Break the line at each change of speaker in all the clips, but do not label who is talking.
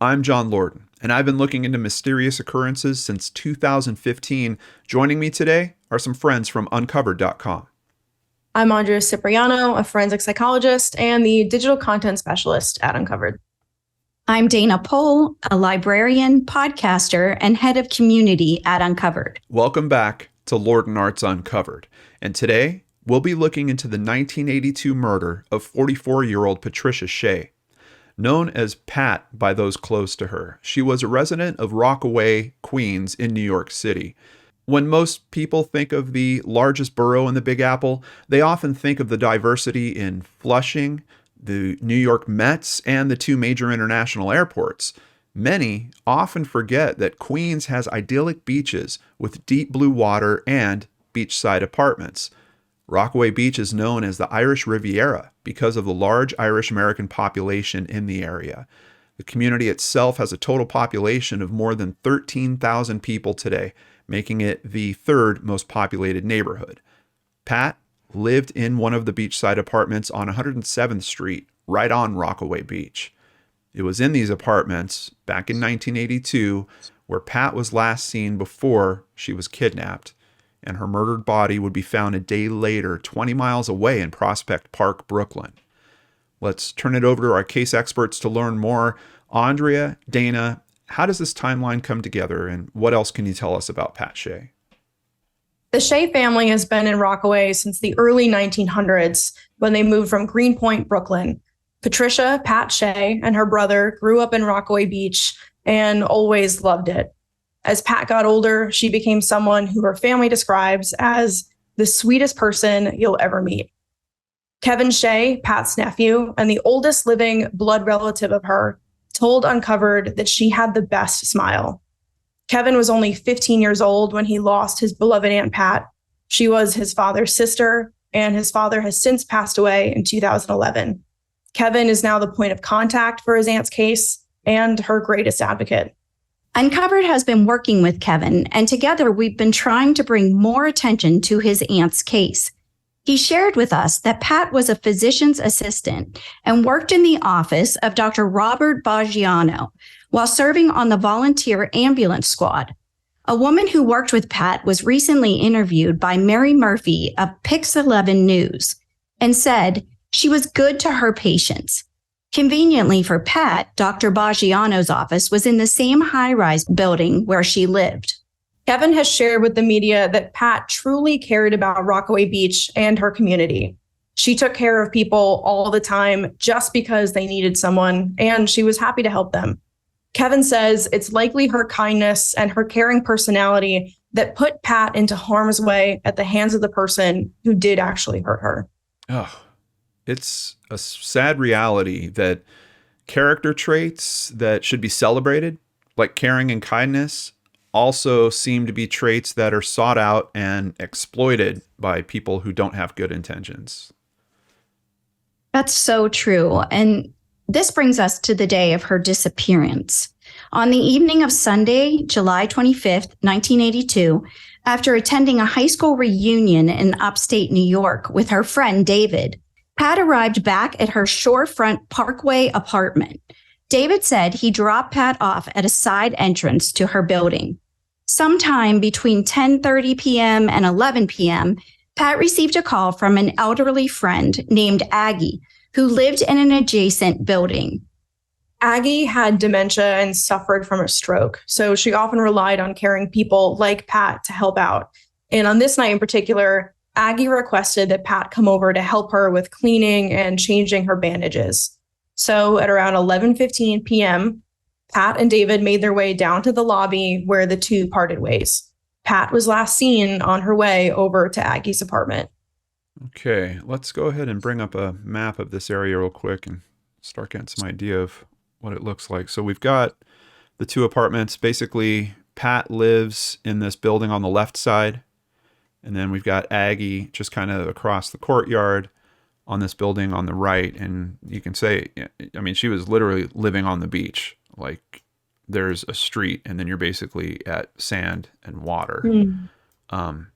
I'm John Lordan, and I've been looking into mysterious occurrences since 2015. Joining me today are some friends from Uncovered.com.
I'm Andrea Cipriano, a forensic psychologist and the digital content specialist at Uncovered.
I'm Dana Pohl, a librarian, podcaster, and head of community at Uncovered.
Welcome back to LordanArts Uncovered. And today, we'll be looking into the 1982 murder of 44-year-old Patricia Shea. Known as Pat by those close to her, she was a resident of Rockaway, Queens in New York City. When most people think of the largest borough in the Big Apple, they often think of the diversity in Flushing, the New York Mets, and the two major international airports. Many often forget that Queens has idyllic beaches with deep blue water and beachside apartments. Rockaway Beach is known as the Irish Riviera because of the large Irish American population in the area. The community itself has a total population of more than 13,000 people today, making it the third most populated neighborhood. Pat lived in one of the beachside apartments on 107th Street, right on Rockaway Beach. It was in these apartments, back in 1982, where Pat was last seen before she was kidnapped, and her murdered body would be found a day later 20 miles away in Prospect Park, Brooklyn. Let's turn it over to our case experts to learn more. Andrea, Dana, how does this timeline come together, and what else can you tell us about Pat Shea?
The Shea family has been in Rockaway since the early 1900s when they moved from Greenpoint, Brooklyn. Patricia, Pat Shea, and her brother grew up in Rockaway Beach and always loved it. As Pat got older, she became someone who her family describes as the sweetest person you'll ever meet. Kevin Shea, Pat's nephew, and the oldest living blood relative of her, told Uncovered that she had the best smile. Kevin was only 15 years old when he lost his beloved Aunt Pat. She was his father's sister, and his father has since passed away in 2011. Kevin is now the point of contact for his aunt's case and her greatest advocate.
Uncovered has been working with Kevin, and together we've been trying to bring more attention to his aunt's case. He shared with us that Pat was a physician's assistant and worked in the office of Dr. Robert Baggiano while serving on the volunteer ambulance squad. A woman who worked with Pat was recently interviewed by Mary Murphy of Pix 11 News and said she was good to her patients. Conveniently for Pat, Dr. Baggiano's office was in the same high-rise building where she lived.
Kevin has shared with the media that Pat truly cared about Rockaway Beach and her community. She took care of people all the time just because they needed someone, and she was happy to help them. Kevin says it's likely her kindness and her caring personality that put Pat into harm's way at the hands of the person who did actually hurt her.
Oh, it's a sad reality that character traits that should be celebrated, like caring and kindness, also seem to be traits that are sought out and exploited by people who don't have good intentions.
That's so true. And this brings us to the day of her disappearance. On the evening of Sunday, July 25th, 1982, after attending a high school reunion in upstate New York with her friend David, Pat arrived back at her Shorefront Parkway apartment. David said he dropped Pat off at a side entrance to her building. Sometime between 10:30 p.m. and 11 p.m., Pat received a call from an elderly friend named Aggie, who lived in an adjacent building.
Aggie had dementia and suffered from a stroke, so she often relied on caring people like Pat to help out. And on this night in particular, Aggie requested that Pat come over to help her with cleaning and changing her bandages. So at around 11:15 p.m., Pat and David made their way down to the lobby where the two parted ways. Pat was last seen on her way over to Aggie's apartment.
Okay, let's go ahead and bring up a map of this area real quick and start getting some idea of what it looks like. So we've got the two apartments. Basically, Pat lives in this building on the left side, and then we've got Aggie just kind of across the courtyard on this building on the right. And you can say, I mean, she was literally living on the beach. Like, there's a street, and then you're basically at sand and water. Um,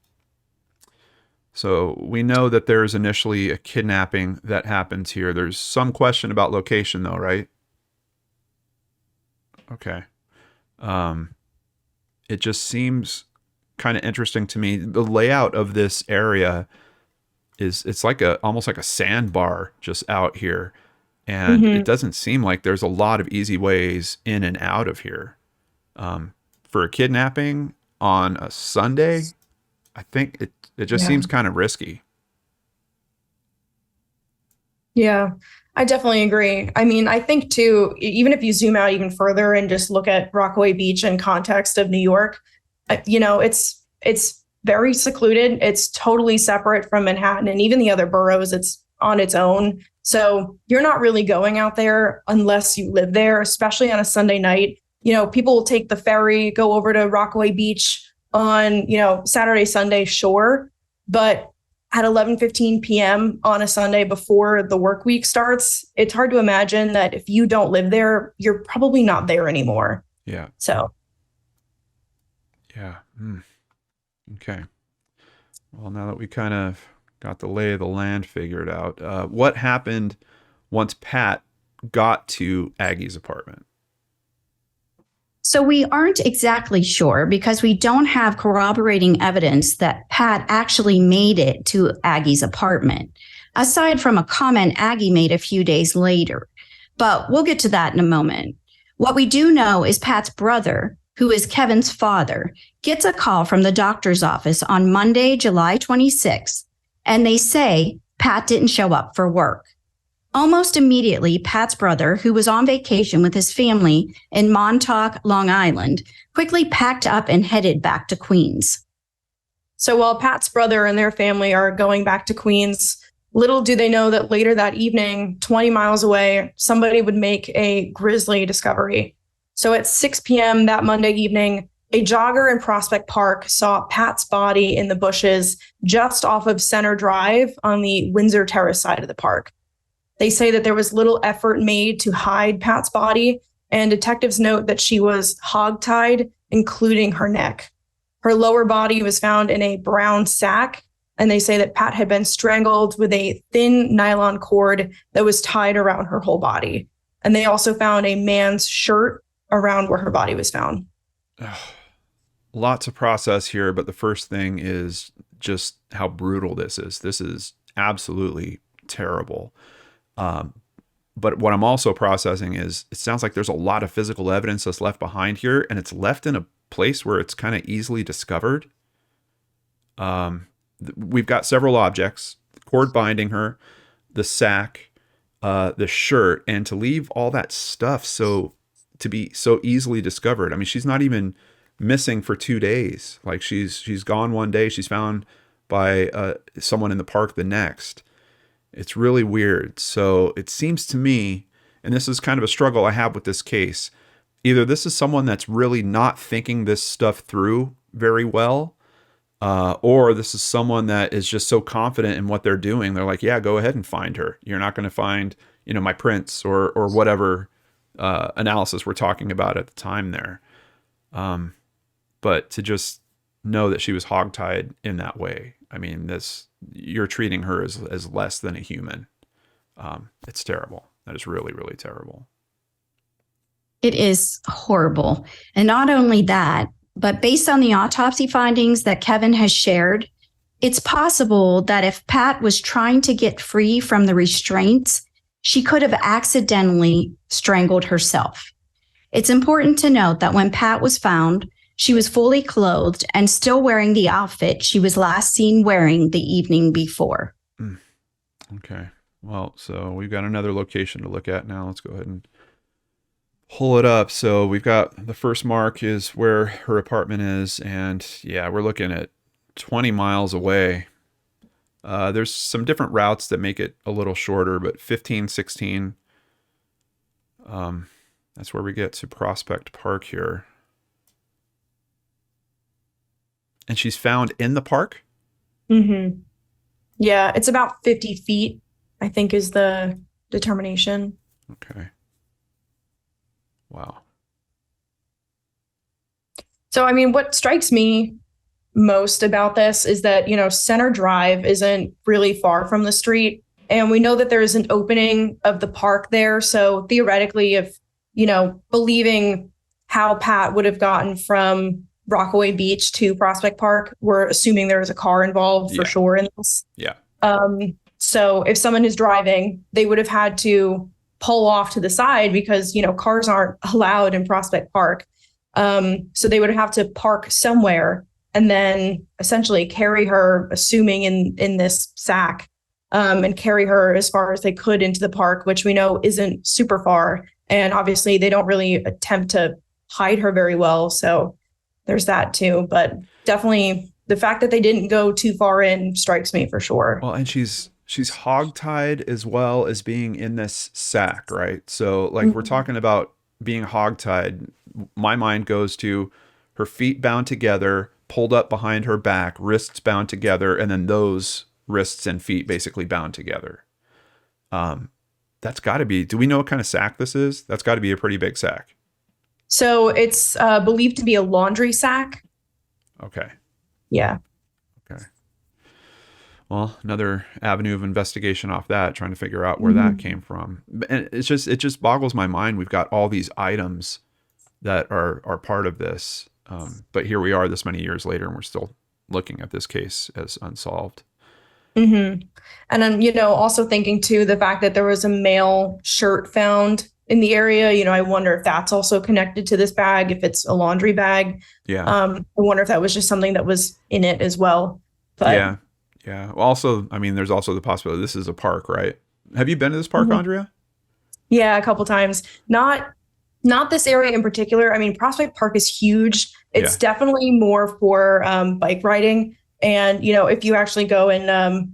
So we know that there's initially a kidnapping that happens here. There's some question about location, though, right? Okay. It just seems kind of interesting to me. The layout of this area is it's like almost like a sandbar just out here, and it doesn't seem like there's a lot of easy ways in and out of here. For a kidnapping on a Sunday, I think it just seems kind of risky.
Yeah, I definitely agree. I mean, I think too, even if you zoom out even further and just look at Rockaway Beach in context of New York, it's very secluded. It's totally separate from Manhattan and even the other boroughs. It's on its own. So you're not really going out there unless you live there, especially on a Sunday night. People will take the ferry, go over to Rockaway Beach on, Saturday, Sunday, sure. But at 11:15 p.m. on a Sunday before the work week starts, it's hard to imagine that if you don't live there, you're probably not there anymore.
Yeah.
So.
Yeah. Okay. Well, now that we kind of got the lay of the land figured out, what happened once Pat got to Aggie's apartment?
So we aren't exactly sure because we don't have corroborating evidence that Pat actually made it to Aggie's apartment, aside from a comment Aggie made a few days later. But we'll get to that in a moment. What we do know is Pat's brother, who is Kevin's father, gets a call from the doctor's office on Monday, July 26th, and they say Pat didn't show up for work. Almost immediately, Pat's brother, who was on vacation with his family in Montauk, Long Island, quickly packed up and headed back to Queens.
So while Pat's brother and their family are going back to Queens, little do they know that later that evening, 20 miles away, somebody would make a grisly discovery. So at 6 p.m. that Monday evening, a jogger in Prospect Park saw Pat's body in the bushes just off of Center Drive on the Windsor Terrace side of the park. They say that there was little effort made to hide Pat's body, and detectives note that she was hogtied, including her neck. Her lower body was found in a brown sack, and they say that Pat had been strangled with a thin nylon cord that was tied around her whole body. And they also found a man's shirt around where her body was found.
Lots of process here, but the first thing is just how brutal this is. This is absolutely terrible. But what I'm also processing is it sounds like there's a lot of physical evidence that's left behind here, and it's left in a place where it's kind of easily discovered. We've got several objects, the cord binding her, the sack, the shirt, and to leave all that stuff to be so easily discovered. I mean, she's not even missing for 2 days. Like she's gone one day, she's found by someone in the park the next. It's really weird. So it seems to me, and this is kind of a struggle I have with this case, either this is someone that's really not thinking this stuff through very well, or this is someone that is just so confident in what they're doing. They're like, yeah, go ahead and find her. You're not going to find, my prints or whatever analysis we're talking about at the time there. But to just know that she was hogtied in that way, I mean, you're treating her as less than a human. It's terrible. That is really, really terrible.
It is horrible. And not only that, but based on the autopsy findings that Kevin has shared, it's possible that if Pat was trying to get free from the restraints, she could have accidentally strangled herself. It's important to note that when Pat was found, she was fully clothed and still wearing the outfit she was last seen wearing the evening before.
Okay. Well, so we've got another location to look at now. Let's go ahead and pull it up. So we've got the first mark is where her apartment is. And yeah, we're looking at 20 miles away. There's some different routes that make it a little shorter, but 15, 16, that's where we get to Prospect Park here. And she's found in the park?
Mm-hmm. Yeah, it's about 50 feet, I think is the determination.
Okay. Wow.
So, I mean, what strikes me most about this is that, Center Drive isn't really far from the street. And we know that there is an opening of the park there. So theoretically, if, believing how Pat would have gotten from Rockaway Beach to Prospect Park, we're assuming there was a car involved for sure in this.
Yeah.
So if someone is driving, they would have had to pull off to the side because, cars aren't allowed in Prospect Park. So they would have to park somewhere and then essentially carry her, assuming in this sack, and carry her as far as they could into the park, which we know isn't super far. And obviously they don't really attempt to hide her very well. So there's that too. But definitely the fact that they didn't go too far in strikes me for sure.
Well, and she's hogtied as well as being in this sack, right? So like we're talking about being hogtied. My mind goes to her feet bound together, pulled up behind her back, wrists bound together, and then those wrists and feet basically bound together. That's got to be, do we know what kind of sack this is? That's got to be a pretty big sack.
So it's believed to be a laundry sack.
Okay.
Yeah.
Okay. Well, another avenue of investigation off that, trying to figure out where that came from. And it just boggles my mind. We've got all these items that are part of this. But here we are this many years later, and we're still looking at this case as unsolved.
Mm-hmm. And then, also thinking too, the fact that there was a male shirt found in the area, I wonder if that's also connected to this bag, if it's a laundry bag.
Yeah.
I wonder if that was just something that was in it as well. But
yeah. Yeah. Also, I mean, there's also the possibility this is a park, right? Have you been to this park, Andrea?
Yeah, a couple times. Not this area in particular. I mean, Prospect Park is huge. It's definitely more for bike riding. And, if you actually go and,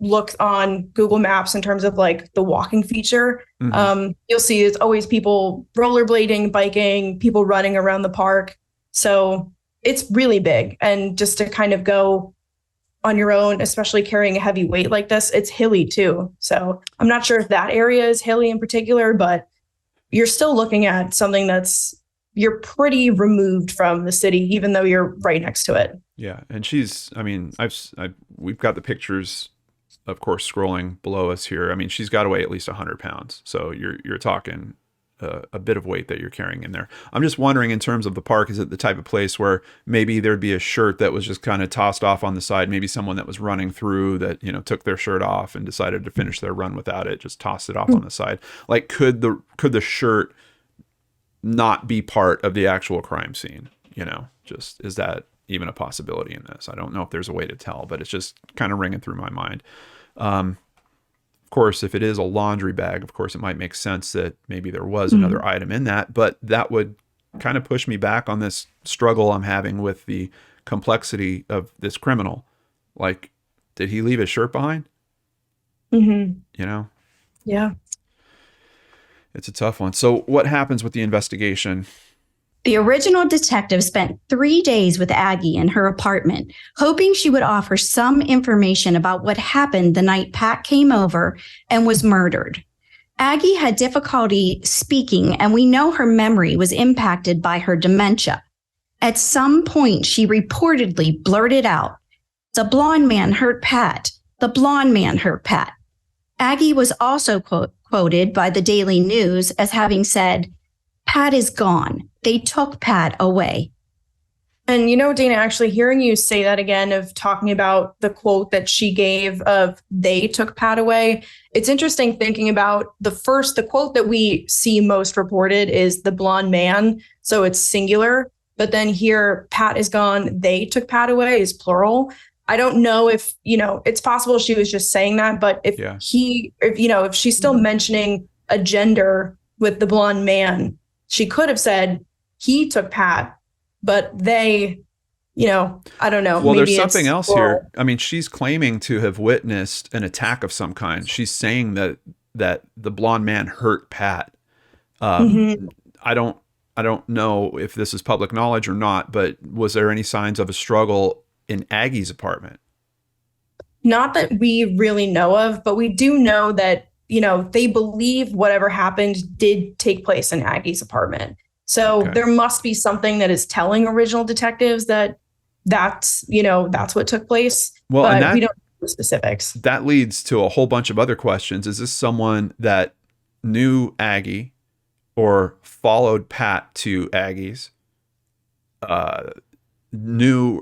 look on Google Maps in terms of like the walking feature, you'll see it's always people rollerblading, biking, people running around the park. So it's really big. And just to kind of go on your own, especially carrying a heavy weight like this, it's hilly too. So I'm not sure if that area is hilly in particular, but you're still looking at something you're pretty removed from the city, even though you're right next to it.
Yeah. And we've got the pictures, of course, scrolling below us here. I mean, she's got to weigh at least 100 pounds. So you're talking a bit of weight that you're carrying in there. I'm just wondering, in terms of the park, is it the type of place where maybe there'd be a shirt that was just kind of tossed off on the side? Maybe someone that was running through that, took their shirt off and decided to finish their run without it, just tossed it off on the side. Like, could the shirt not be part of the actual crime scene? Just, is that even a possibility in this? I don't know if there's a way to tell, but it's just kind of ringing through my mind. Of course, if it is a laundry bag, of course, it might make sense that maybe there was another item in that, but that would kind of push me back on this struggle I'm having with the complexity of this criminal. Like, did he leave his shirt behind?
Yeah.
It's a tough one. So what happens with the investigation?
The original detective spent 3 days with Aggie in her apartment, hoping she would offer some information about what happened the night Pat came over and was murdered. Aggie had difficulty speaking, and we know her memory was impacted by her dementia. At some point, she reportedly blurted out, "The blonde man hurt Pat. The blonde man hurt Pat." Aggie was also quoted by the Daily News as having said, "Pat is gone. They took Pat away."
And Dana, actually hearing you say that again, of talking about the quote that she gave of "they took Pat away," it's interesting thinking about the quote that we see most reported is "the blonde man." So it's singular, but then here "Pat is gone. They took Pat away" is plural. I don't know if, it's possible she was just saying that, but if she's still mentioning a gender with the blonde man, she could have said he took Pat, but they, I don't know.
Well,
Maybe
there's something
it's
else
rural.
here. I mean, she's claiming to have witnessed an attack of some kind. She's saying that the blonde man hurt Pat. Um,
Mhm.
I don't know if this is public knowledge or not, but was there any signs of a struggle in Aggie's apartment?
Not that we really know of, but we do know that, they believe whatever happened did take place in Aggie's apartment. So
Okay.
there must be something that is telling original detectives that that's what took place,
Well, and
but we
that
don't know the specifics.
that leads to a whole bunch of other questions. Is this someone that knew Aggie or followed Pat to Aggie's, uh, knew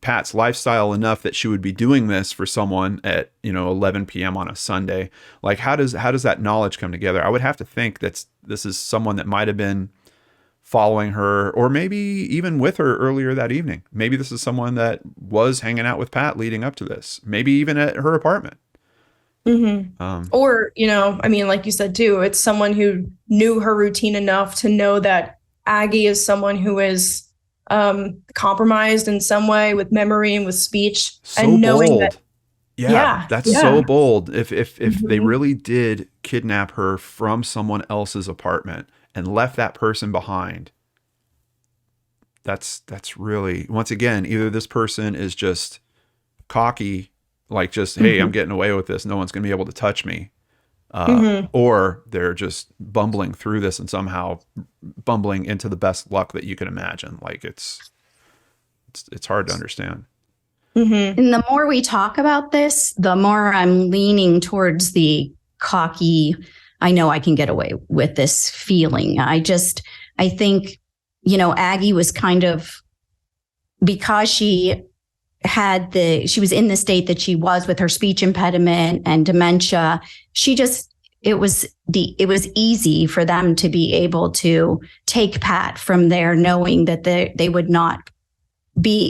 Pat's lifestyle enough that she would be doing this for someone at 11 p.m. on a Sunday? Like, how does that knowledge come together? I would have to think that this is someone that might have been following her, or maybe even with her earlier that evening. Maybe this is someone that was hanging out with Pat leading up to this. Maybe even at her apartment. Um,
Or, like you said too, it's someone who knew her routine enough to know that Aggie is someone who is compromised in some way with memory and with speech,
so
and knowing that,
bold. Yeah,
yeah,
that's
yeah.
so bold. If they
Mhm.
really did kidnap her from someone else's apartment and left that person behind, that's really, once again, either this person is just cocky, like just, hey, I'm
Mhm.
getting away with this, no one's gonna be able to touch me,
Mhm.
or they're just bumbling through this and somehow bumbling into the best luck that you can imagine. Like it's hard to understand.
Mhm.
And the more we talk about this, the more I'm leaning towards the cocky, I know I can get away with this feeling. I think, Aggie was kind of, because she was in the state that she was with her speech impediment and dementia. It was easy for them to be able to take Pat from there, knowing that they would not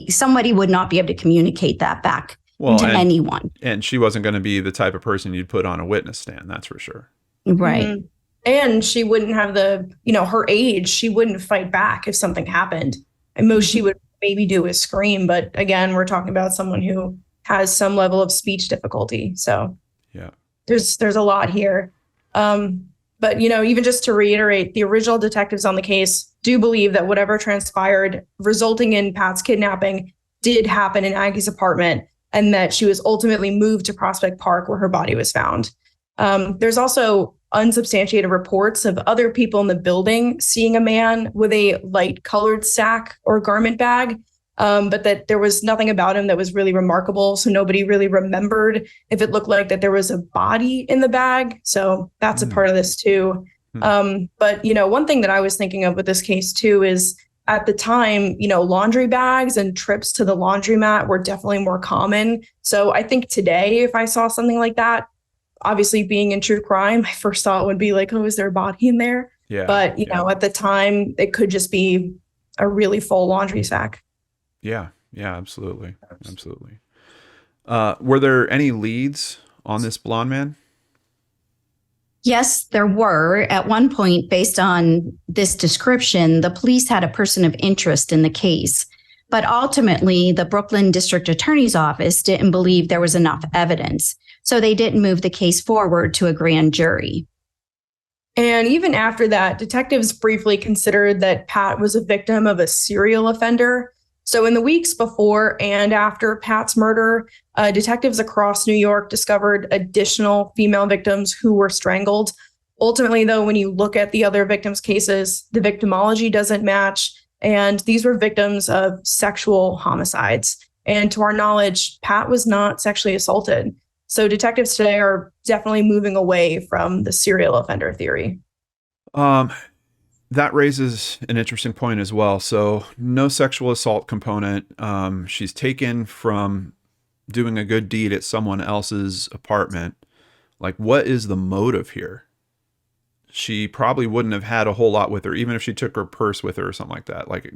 somebody would not be able to communicate that back
Well,
to anyone.
and she wasn't going to be the type of person you'd put on a witness stand, that's for sure.
Right.
Mhm. And she wouldn't have her age, she wouldn't fight back if something happened. And most she would maybe do is scream. But again, we're talking about someone who has some level of speech difficulty. So
Yeah.
there's a lot here. But even just to reiterate, the original detectives on the case do believe that whatever transpired resulting in Pat's kidnapping did happen in Aggie's apartment, and that she was ultimately moved to Prospect Park where her body was found. There's also unsubstantiated reports of other people in the building seeing a man with a light colored sack or garment bag, but that there was nothing about him that was really remarkable. So nobody really remembered if it looked like that there was a body in the bag. So that's a part of this too. But one thing that I was thinking of with this case too is, at the time, laundry bags and trips to the laundromat were definitely more common. So I think today, if I saw something like that, obviously being in true crime, my first thought would be like, oh, is there a body in there?
Yeah.
But, at the time, it could just be a really full laundry sack.
Yeah. Yeah, absolutely. Absolutely. Were there any leads on this blonde man?
Yes, there were. At one point, based on this description, the police had a person of interest in the case. But ultimately, the Brooklyn District Attorney's Office didn't believe there was enough evidence. So they didn't move the case forward to a grand jury.
And even after that, detectives briefly considered that Pat was a victim of a serial offender. So in the weeks before and after Pat's murder, detectives across New York discovered additional female victims who were strangled. Ultimately, though, when you look at the other victims' cases, the victimology doesn't match. And these were victims of sexual homicides. And to our knowledge, Pat was not sexually assaulted. So detectives today are definitely moving away from the serial offender theory.
That raises an interesting point as well. So no sexual assault component. She's taken from doing a good deed at someone else's apartment. Like, what is the motive here? She probably wouldn't have had a whole lot with her, even if she took her purse with her or something like that. Like,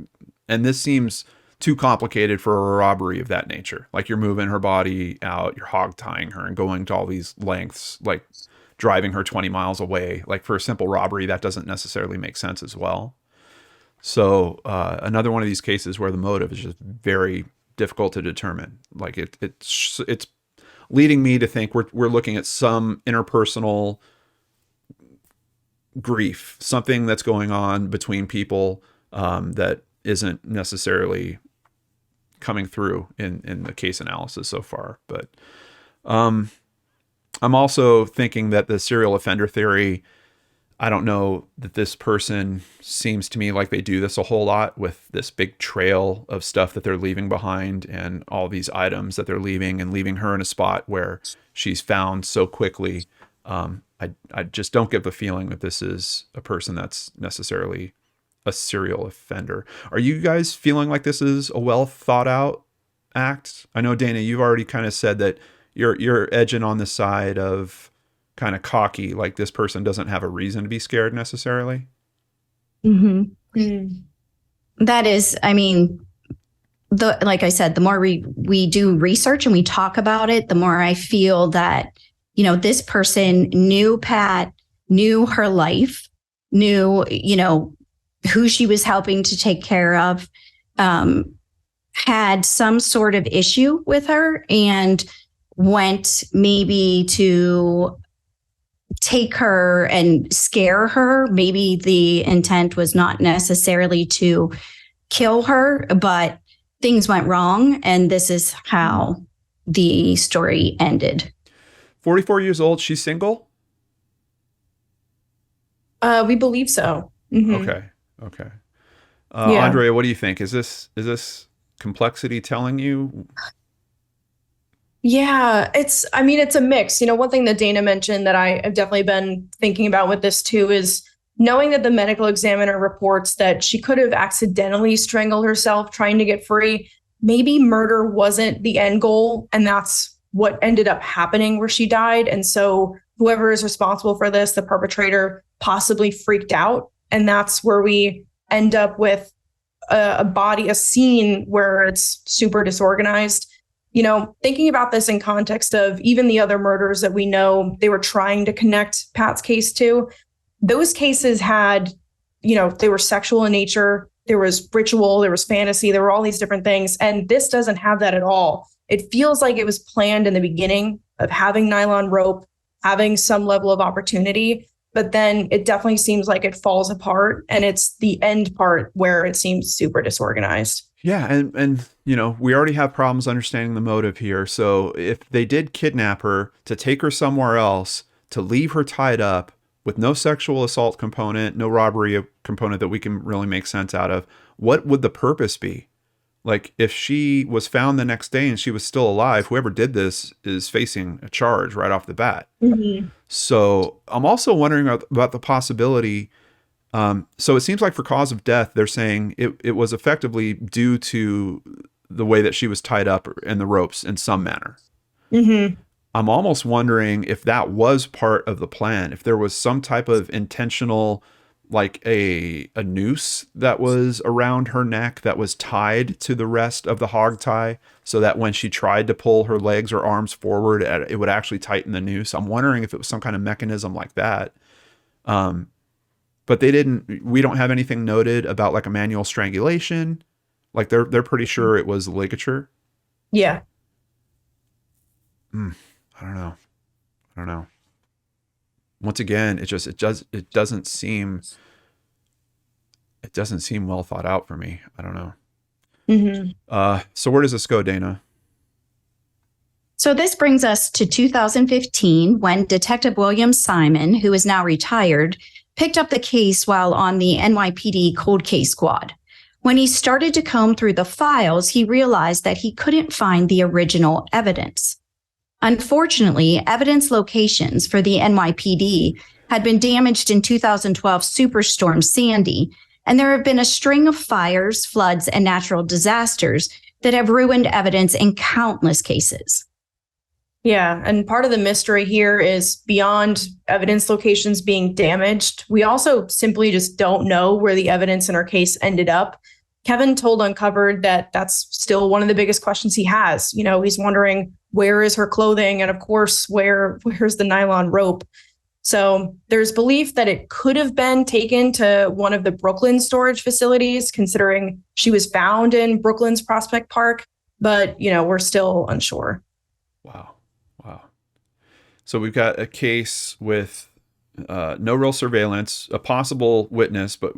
and this seems too complicated for a robbery of that nature. Like, you're moving her body out, you're hog tying her and going to all these lengths, like driving her 20 miles away. Like, for a simple robbery, that doesn't necessarily make sense as well. So another one of these cases where the motive is just very difficult to determine. Like it's leading me to think we're looking at some interpersonal grief, something that's going on between people that isn't necessarily coming through in the case analysis so far. But I'm also thinking that the serial offender theory, I don't know that this person seems to me like they do this a whole lot with this big trail of stuff that they're leaving behind and all these items that they're leaving and leaving her in a spot where she's found so quickly. I just don't get the feeling that this is a person that's necessarily a serial offender. Are you guys feeling like this is a well thought out act? I know, Dana, you've already kind of said that you're edging on the side of kind of cocky, like this person doesn't have a reason to be scared necessarily.
That is, I mean, like I said, the more we do research and we talk about it, the more I feel that, you know, this person knew Pat, knew her life, knew, you know, who she was helping to take care of, had some sort of issue with her and went maybe to take her and scare her. Maybe the intent was not necessarily to kill her, but things went wrong. And this is how the story ended.
44 years old. She's single?
We believe so.
Okay. Yeah. Andrea, what do you think? Is this complexity telling you?
Yeah, it's a mix. You know, one thing that Dana mentioned that I have definitely been thinking about with this too is knowing that the medical examiner reports that she could have accidentally strangled herself trying to get free. Maybe murder wasn't the end goal, and that's what ended up happening where she died. And so whoever is responsible for this, the perpetrator, possibly freaked out. And that's where we end up with a scene where it's super disorganized. You know, thinking about this in context of even the other murders that we know they were trying to connect Pat's case to, those cases had, you know, they were sexual in nature. There was ritual, there was fantasy, there were all these different things. And this doesn't have that at all. It feels like it was planned in the beginning of having nylon rope, having some level of opportunity, but then it definitely seems like it falls apart. And it's the end part where it seems super disorganized.
Yeah. And you know, we already have problems understanding the motive here. So if they did kidnap her to take her somewhere else, to leave her tied up with no sexual assault component, no robbery component that we can really make sense out of, what would the purpose be? Like, if she was found the next day and she was still alive, whoever did this is facing a charge right off the bat. So I'm also wondering about the possibility. So it seems like for cause of death, they're saying it was effectively due to the way that she was tied up in the ropes in some manner. I'm almost wondering if that was part of the plan, if there was some type of intentional, like a noose that was around her neck that was tied to the rest of the hog tie, so that when she tried to pull her legs or arms forward, it would actually tighten the noose. I'm wondering if it was some kind of mechanism like that. But we don't have anything noted about like a manual strangulation. Like they're pretty sure it was ligature.
Yeah.
I don't know. Once again, it doesn't seem well thought out for me. I don't know. So where does this go, Dana?
So this brings us to 2015, when Detective William Simon, who is now retired, picked up the case while on the NYPD cold case squad. When he started to comb through the files, he realized that he couldn't find the original evidence. Unfortunately, evidence locations for the NYPD had been damaged in 2012 Superstorm Sandy, and there have been a string of fires, floods, and natural disasters that have ruined evidence in countless cases.
Yeah, and part of the mystery here is beyond evidence locations being damaged, we also simply just don't know where the evidence in our case ended up. Kevin told Uncovered that that's still one of the biggest questions he has. You know, he's wondering, where is her clothing? And of course, where's the nylon rope? So there's belief that it could have been taken to one of the Brooklyn storage facilities, considering she was found in Brooklyn's Prospect Park. But, we're still unsure.
Wow. Wow. So we've got a case with no real surveillance, a possible witness, but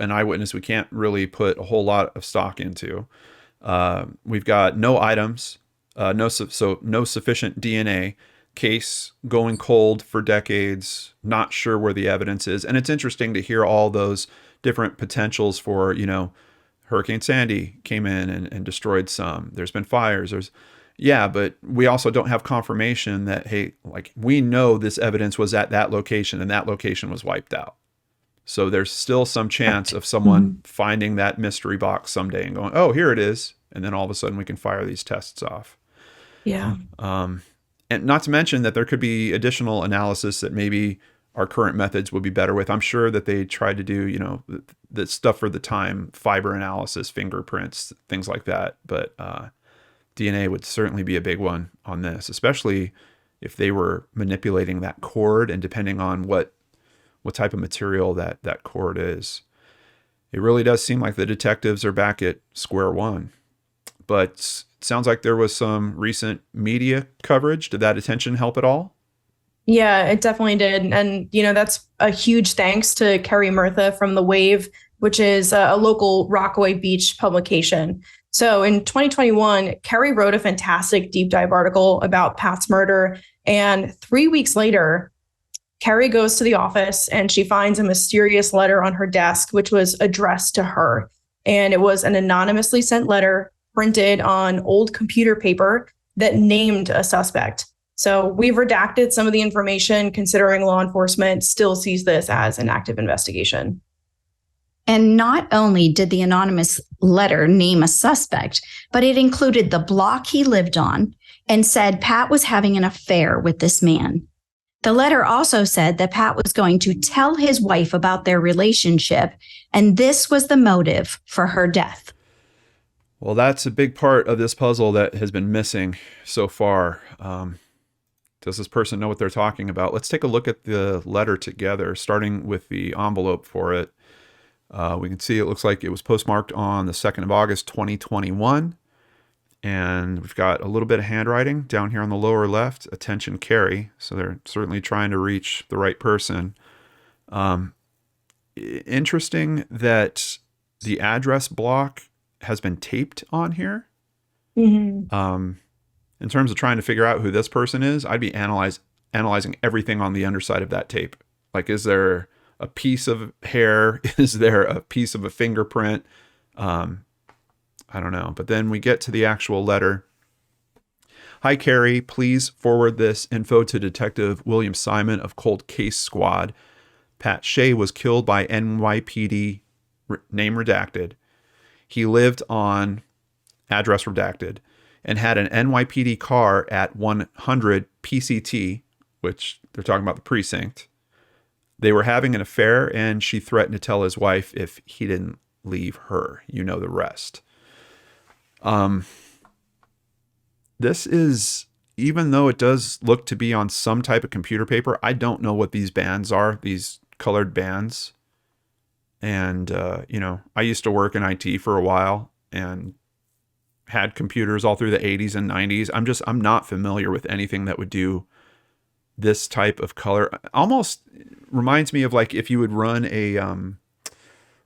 an eyewitness we can't really put a whole lot of stock into. We've got no items, no sufficient DNA. Case going cold for decades, not sure where the evidence is. And it's interesting to hear all those different potentials for, Hurricane Sandy came in and destroyed some. There's been fires. But we also don't have confirmation that, hey, like, we know this evidence was at that location and that location was wiped out. So there's still some chance of someone finding that mystery box someday and going, oh, here it is. And then all of a sudden we can fire these tests off.
Yeah.
And not to mention that there could be additional analysis that maybe our current methods would be better with. I'm sure that they tried to do, the stuff for the time, fiber analysis, fingerprints, things like that. But DNA would certainly be a big one on this, especially if they were manipulating that cord and depending on what type of material that cord is. It really does seem like the detectives are back at square one. But it sounds like there was some recent media coverage. Did that attention help at all?
Yeah, it definitely did. And, that's a huge thanks to Kerry Murtha from The Wave, which is a local Rockaway Beach publication. So in 2021, Kerry wrote a fantastic deep dive article about Pat's murder. And 3 weeks later, Kerry goes to the office and she finds a mysterious letter on her desk, which was addressed to her. And it was an anonymously sent letter printed on old computer paper that named a suspect. So we've redacted some of the information, considering law enforcement still sees this as an active investigation.
And not only did the anonymous letter name a suspect, but it included the block he lived on and said Pat was having an affair with this man. The letter also said that Pat was going to tell his wife about their relationship, and this was the motive for her death.
Well, that's a big part of this puzzle that has been missing so far. Does this person know what they're talking about? Let's take a look at the letter together, starting with the envelope for it. We can see it looks like it was postmarked on the 2nd of August, 2021. And we've got a little bit of handwriting down here on the lower left. Attention, Kerry. So they're certainly trying to reach the right person. Interesting that the address block has been taped on here. Mm-hmm. In terms of trying to figure out who this person is, I'd be analyzing everything on the underside of that tape. Like, is there a piece of hair? Is there a piece of a fingerprint? I don't know. But then we get to the actual letter. Hi, Kerry. Please forward this info to Detective William Simon of Cold Case Squad. Pat Shea was killed by NYPD, name redacted. He lived on, address redacted, and had an NYPD car at 100 PCT, which they're talking about the precinct. They were having an affair, and she threatened to tell his wife if he didn't leave her. You know the rest. This is, even though it does look to be on some type of computer paper, I don't know what these bands are, these colored bands. And, I used to work in IT for a while and had computers all through the 80s and 90s. I'm not familiar with anything that would do this type of color. Almost reminds me of like if you would run a,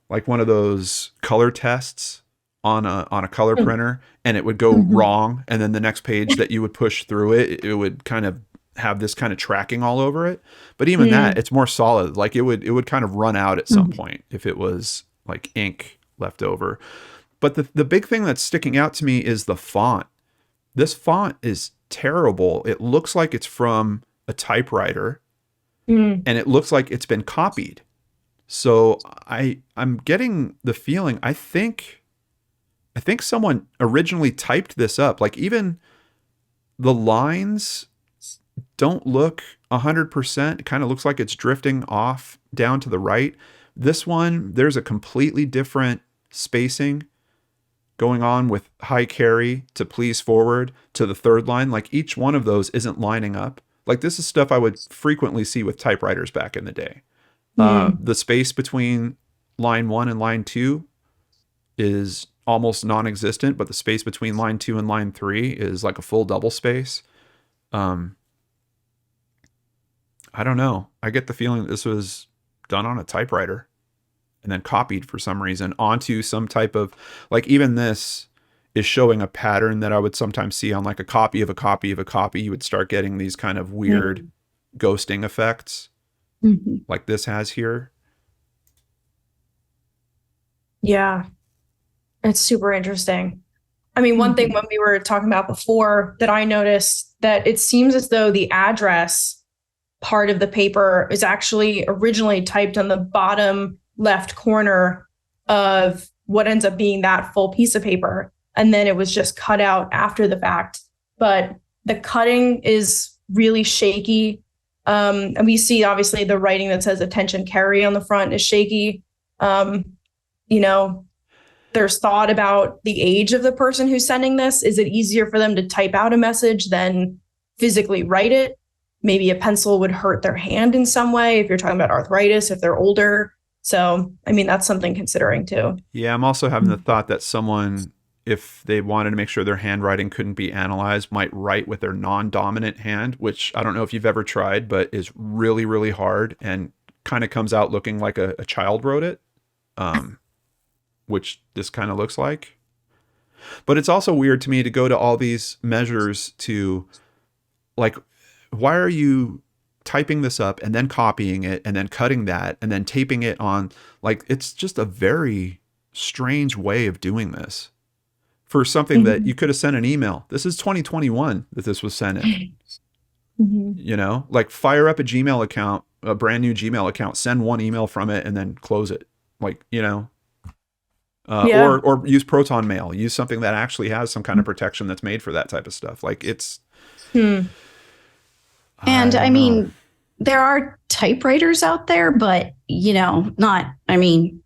like one of those color tests on a color printer and it would go wrong. And then the next page that you would push through it would kind of have this kind of tracking all over it. But even that, it's more solid. Like it would kind of run out at some point if it was like ink left over. But the big thing that's sticking out to me is the font. This font is terrible. It looks like it's from a typewriter and it looks like it's been copied. So I'm getting the feeling, I think someone originally typed this up. Like even the lines don't look 100%. It kind of looks like it's drifting off down to the right. This one, there's a completely different spacing going on with hi Kerry to please forward to the third line. Like each one of those isn't lining up. Like this is stuff I would frequently see with typewriters back in the day.
Mm.
The space between line 1 and line 2 is almost non-existent, but the space between line 2 and line 3 is like a full double space. I don't know. I get the feeling that this was done on a typewriter and then copied for some reason onto some type of, like, even this is showing a pattern that I would sometimes see on like a copy of a copy of a copy. You would start getting these kind of weird ghosting effects like this has here.
Yeah, it's super interesting. I mean, one thing when we were talking about before that I noticed that it seems as though the address part of the paper is actually originally typed on the bottom left corner of what ends up being that full piece of paper. And then it was just cut out after the fact. But the cutting is really shaky. And we see obviously the writing that says attention carry on the front is shaky. You know, there's thought about the age of the person who's sending this. Is it easier for them to type out a message than physically write it? Maybe a pencil would hurt their hand in some way if you're talking about arthritis, if they're older. So, I mean, that's something considering too.
Yeah, I'm also having the thought that someone, if they wanted to make sure their handwriting couldn't be analyzed, might write with their non-dominant hand, which I don't know if you've ever tried, but is really, really hard and kind of comes out looking like a child wrote it, which this kind of looks like. But it's also weird to me to go to all these measures to, like, why are you typing this up and then copying it and then cutting that and then taping it on? Like, it's just a very strange way of doing this for something that you could have sent an email. This is 2021 that this was sent in. You know, like fire up a Gmail account, a brand new Gmail account, send one email from it and then close it. Like, you know, or use Proton Mail, use something that actually has some kind of protection that's made for that type of stuff. Like it's,
And I mean, there are typewriters out there, but, you know, not, I mean,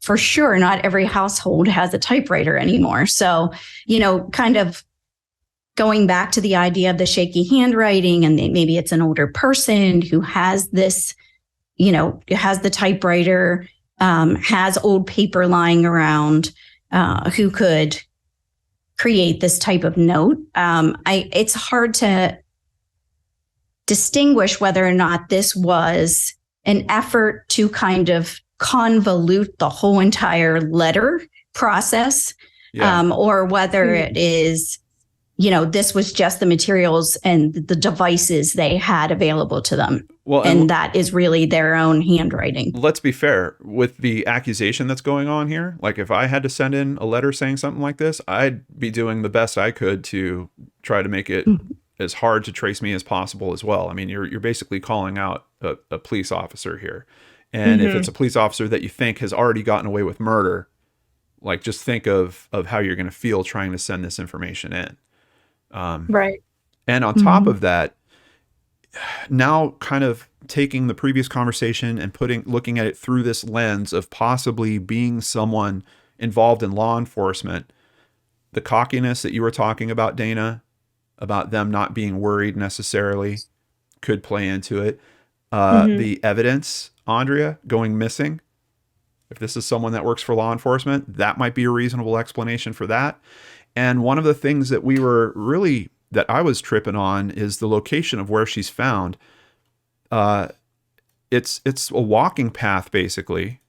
for sure, not every household has a typewriter anymore. So, you know, kind of going back to the idea of the shaky handwriting, and maybe it's an older person who has this, you know, has the typewriter, has old paper lying around, who could create this type of note. It's hard to distinguish whether or not this was an effort to kind of convolute the whole entire letter process, or whether it is, you know, this was just the materials and the devices they had available to them. Well, and that is really their own handwriting.
Let's be fair with the accusation that's going on here. Like if I had to send in a letter saying something like this, I'd be doing the best I could to try to make it as hard to trace me as possible as well. I mean, you're basically calling out a police officer here. And if it's a police officer that you think has already gotten away with murder, like just think of how you're going to feel trying to send this information in.
Right.
And on top of that, now kind of taking the previous conversation and looking at it through this lens of possibly being someone involved in law enforcement, the cockiness that you were talking about, Dana, about them not being worried necessarily could play into it. The evidence, Andrea, going missing. If this is someone that works for law enforcement, that might be a reasonable explanation for that. And one of the things that that I was tripping on is the location of where she's found. It's a walking path, basically.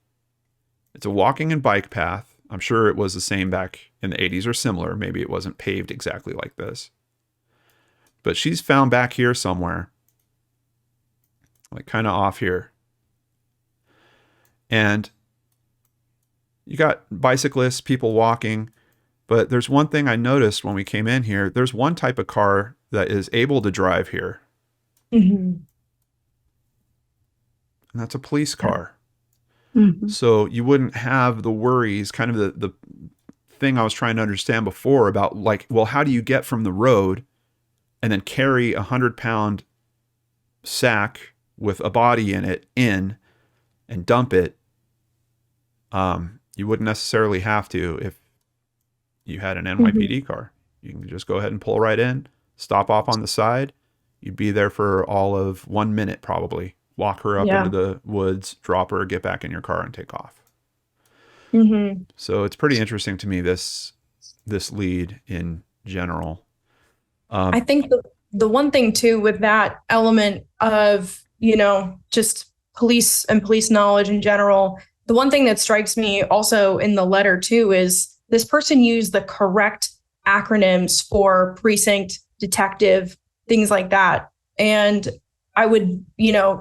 It's a walking and bike path. I'm sure it was the same back in the 80s or similar. Maybe it wasn't paved exactly like this. But she's found back here somewhere. Like kind of off here. And you got bicyclists, people walking. But there's one thing I noticed when we came in here. There's one type of car that is able to drive here. And that's a police car. So you wouldn't have the worries, kind of the thing I was trying to understand before about like, well, how do you get from the road and then carry 100-pound sack with a body in it and dump it? You wouldn't necessarily have to if you had an NYPD car. You can just go ahead and pull right in, stop off on the side, You'd be there for all of 1 minute, probably. Walk her up into the woods, drop her, get back in your car, and take off. So it's pretty interesting to me, this lead in general.
I think the one thing too with that element of, just police and police knowledge in general, the one thing that strikes me also in the letter too is this person used the correct acronyms for precinct, detective, things like that. And I would,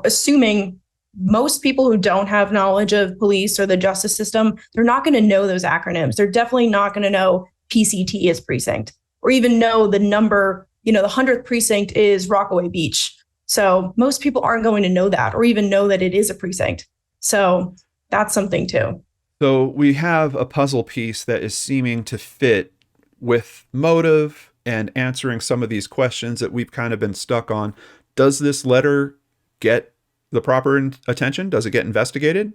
assuming most people who don't have knowledge of police or the justice system, they're not going to know those acronyms. They're definitely not going to know PCT is precinct, or even know the number, the 100th precinct is Rockaway Beach. So most people aren't going to know that, or even know that it is a precinct. So that's something too.
So we have a puzzle piece that is seeming to fit with motive and answering some of these questions that we've kind of been stuck on. Does this letter get the proper attention? Does it get investigated?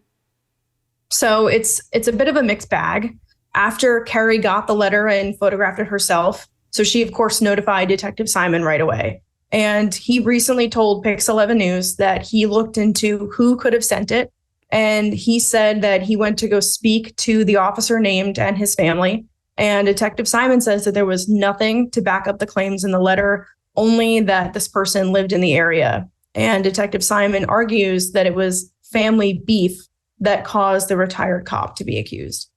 So it's a bit of a mixed bag. After Carrie got the letter and photographed it herself, so she, of course, notified Detective Simon right away. And he recently told Pix 11 News that he looked into who could have sent it. And he said that he went to go speak to the officer named and his family. And Detective Simon says that there was nothing to back up the claims in the letter, only that this person lived in the area. And Detective Simon argues that it was family beef that caused the retired cop to be accused.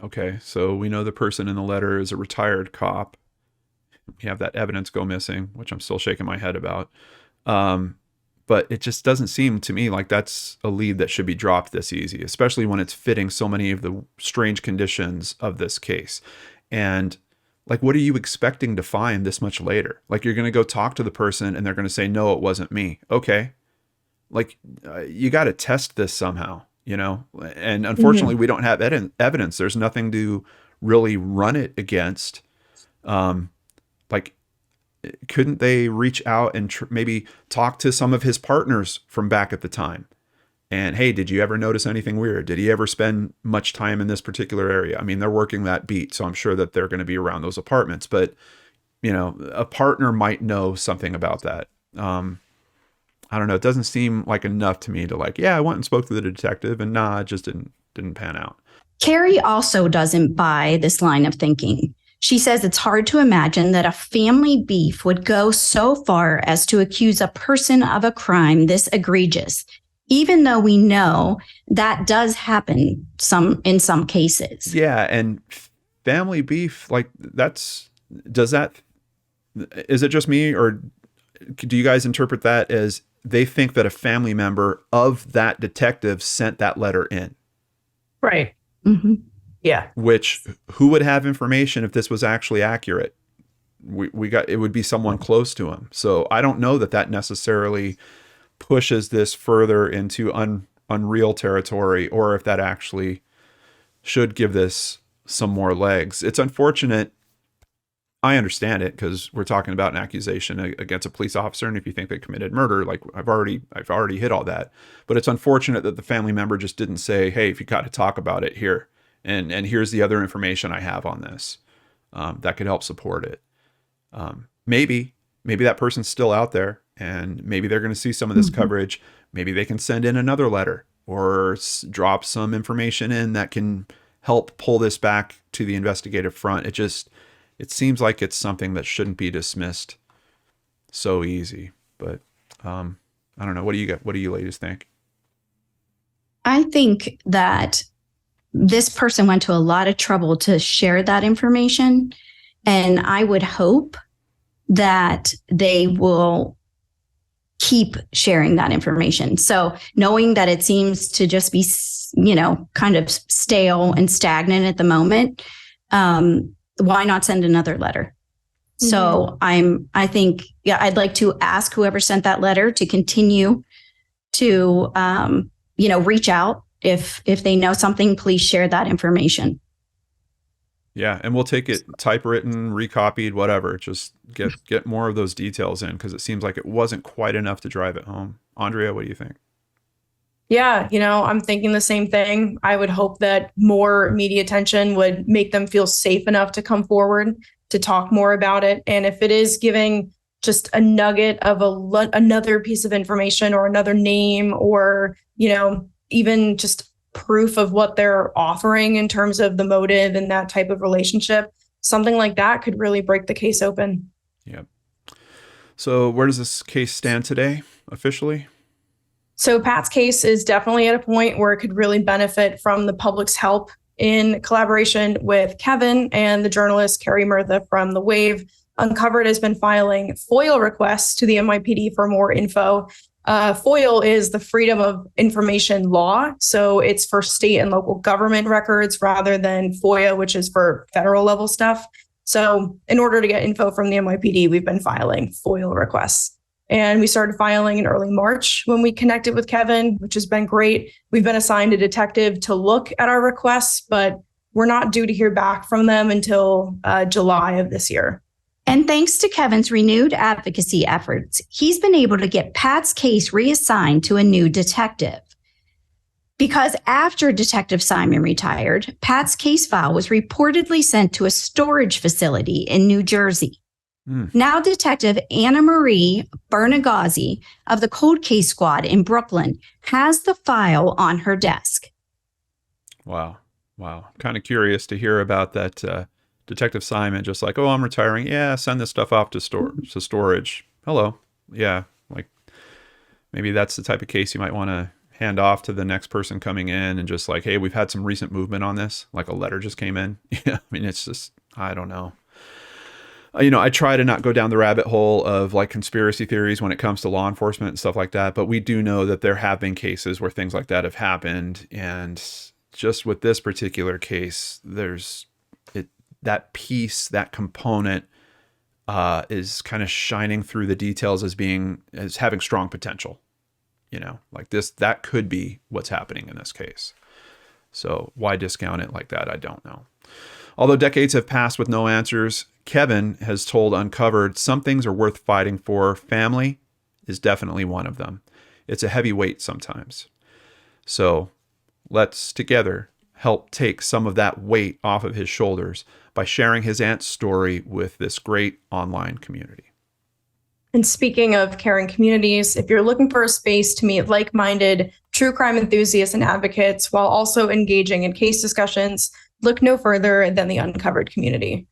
Okay, so we know the person in the letter is a retired cop. We have that evidence go missing, which I'm still shaking my head about. But it just doesn't seem to me like that's a lead that should be dropped this easy, especially when it's fitting so many of the strange conditions of this case. And like, what are you expecting to find this much later? Like, you're going to go talk to the person and they're going to say, no, it wasn't me. Okay. Like, you got to test this somehow, and unfortunately we don't have evidence. There's nothing to really run it against. Like, couldn't they reach out and maybe talk to some of his partners from back at the time? And hey, did you ever notice anything weird? Did he ever spend much time in this particular area? I mean, they're working that beat, so I'm sure that they're going to be around those apartments. But, a partner might know something about that. I don't know. It doesn't seem like enough to me to I went and spoke to the detective, and it just didn't pan out.
Carrie also doesn't buy this line of thinking. She says it's hard to imagine that a family beef would go so far as to accuse a person of a crime this egregious, even though we know that does happen in some cases.
Yeah, and family beef, is it just me, or do you guys interpret that as they think that a family member of that detective sent that letter in?
Right.
Mm-hmm.
Yeah.
Which, who would have information if this was actually accurate? It would be someone close to him. So I don't know that necessarily pushes this further into unreal territory, or if that actually should give this some more legs. It's unfortunate. I understand it, because we're talking about an accusation against a police officer, and if you think they committed murder, I've already hit all that. But it's unfortunate that the family member just didn't say, hey, if you got to talk about it, here. And here's the other information I have on this that could help support it. Maybe that person's still out there, and maybe they're going to see some of this coverage. Maybe they can send in another letter or drop some information in that can help pull this back to the investigative front. It seems like it's something that shouldn't be dismissed so easy. But I don't know. What do you ladies think?
I think that this person went to a lot of trouble to share that information. And I would hope that they will keep sharing that information. So knowing that it seems to just be, kind of stale and stagnant at the moment, why not send another letter? Mm-hmm. So I'd like to ask whoever sent that letter to continue to, reach out. If they know something, please share that information.
Yeah, and we'll take it typewritten, recopied, whatever. Just get more of those details in, because it seems like it wasn't quite enough to drive it home. Andrea, what do you think?
Yeah, I'm thinking the same thing. I would hope that more media attention would make them feel safe enough to come forward to talk more about it. And if it is giving just a nugget of another piece of information or another name, or, even just proof of what they're offering in terms of the motive and that type of relationship, something like that could really break the case open.
Yep. So where does this case stand today officially?
So Pat's case is definitely at a point where it could really benefit from the public's help. In collaboration with Kevin and the journalist Carrie Murtha from The Wave, Uncovered has been filing FOIL requests to the NYPD for more info. FOIL is the Freedom of Information Law. So it's for state and local government records rather than FOIA, which is for federal level stuff. So in order to get info from the NYPD, we've been filing FOIL requests. And we started filing in early March when we connected with Kevin, which has been great. We've been assigned a detective to look at our requests, but we're not due to hear back from them until July of this year.
And thanks to Kevin's renewed advocacy efforts, he's been able to get Pat's case reassigned to a new detective. Because after Detective Simon retired, Pat's case file was reportedly sent to a storage facility in New Jersey. Now Detective Anna Marie Bernagazzi of the Cold Case Squad in Brooklyn has the file on her desk.
Wow. I'm kind of curious to hear about that Detective Simon, just like, oh, I'm retiring. Yeah, send this stuff off to storage. Hello. Yeah, like maybe that's the type of case you might want to hand off to the next person coming in and just like, hey, we've had some recent movement on this. Like a letter just came in. Yeah, I mean, it's just, I don't know. I try to not go down the rabbit hole of like conspiracy theories when it comes to law enforcement and stuff like that. But we do know that there have been cases where things like that have happened. And just with this particular case, that piece, that component is kind of shining through the details as having strong potential. Like that could be what's happening in this case. So why discount it like that? I don't know. Although decades have passed with no answers, Kevin has told Uncovered some things are worth fighting for. Family is definitely one of them. It's a heavy weight sometimes. So let's together help take some of that weight off of his shoulders by sharing his aunt's story with this great online community.
And speaking of caring communities, if you're looking for a space to meet like-minded true crime enthusiasts and advocates while also engaging in case discussions, look no further than the Uncovered community.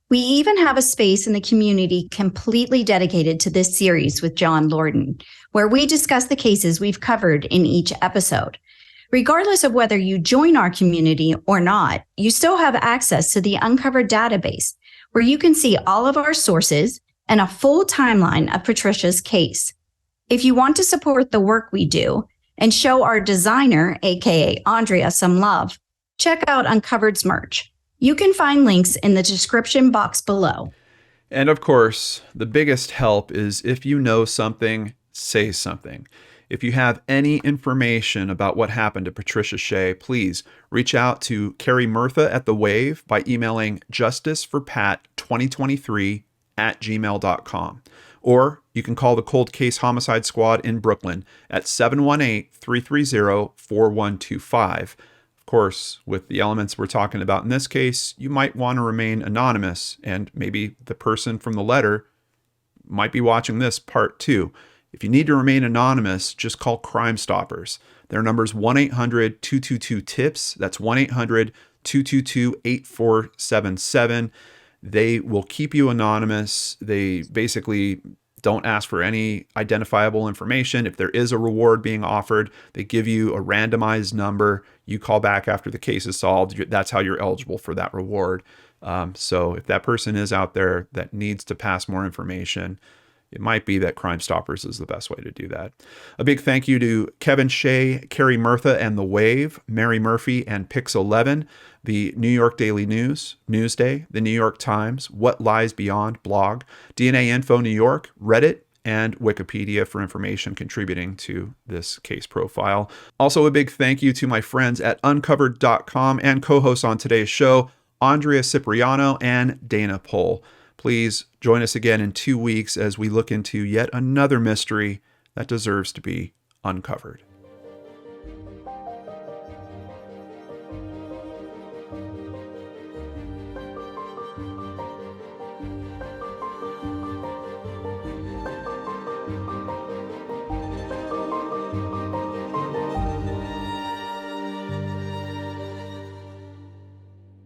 We even have a space in the community completely dedicated to this series with John Lordan, where we discuss the cases we've covered in each episode. Regardless of whether you join our community or not, you still have access to the Uncovered database, where you can see all of our sources and a full timeline of Patricia's case. If you want to support the work we do and show our designer, aka Andrea, some love, check out Uncovered's merch. You can find links in the description box below.
And of course, the biggest help is if you know something, say something. If you have any information about what happened to Patricia Shea, please reach out to Carrie Murtha at The Wave by emailing justiceforpat2023@gmail.com. Or you can call the Cold Case Homicide Squad in Brooklyn at 718-330-4125. Of course, with the elements we're talking about in this case, you might want to remain anonymous, and maybe the person from the letter might be watching this part too. If you need to remain anonymous, just call Crime Stoppers. Their number is 1-800-222-TIPS. That's 1-800-222-8477. They will keep you anonymous. They basically don't ask for any identifiable information. If there is a reward being offered, they give you a randomized number. You call back after the case is solved. That's how you're eligible for that reward. So if that person is out there that needs to pass more information, it might be that Crime Stoppers is the best way to do that. A big thank you to Kevin Shea, Carrie Murtha and The Wave, Mary Murphy and Pix11, the New York Daily News, Newsday, the New York Times, What Lies Beyond blog, DNA Info New York, Reddit, and Wikipedia for information contributing to this case profile. Also, a big thank you to my friends at uncovered.com and co-hosts on today's show, Andrea Cipriano and Dana Pohl. Please join us again in 2 weeks as we look into yet another mystery that deserves to be uncovered.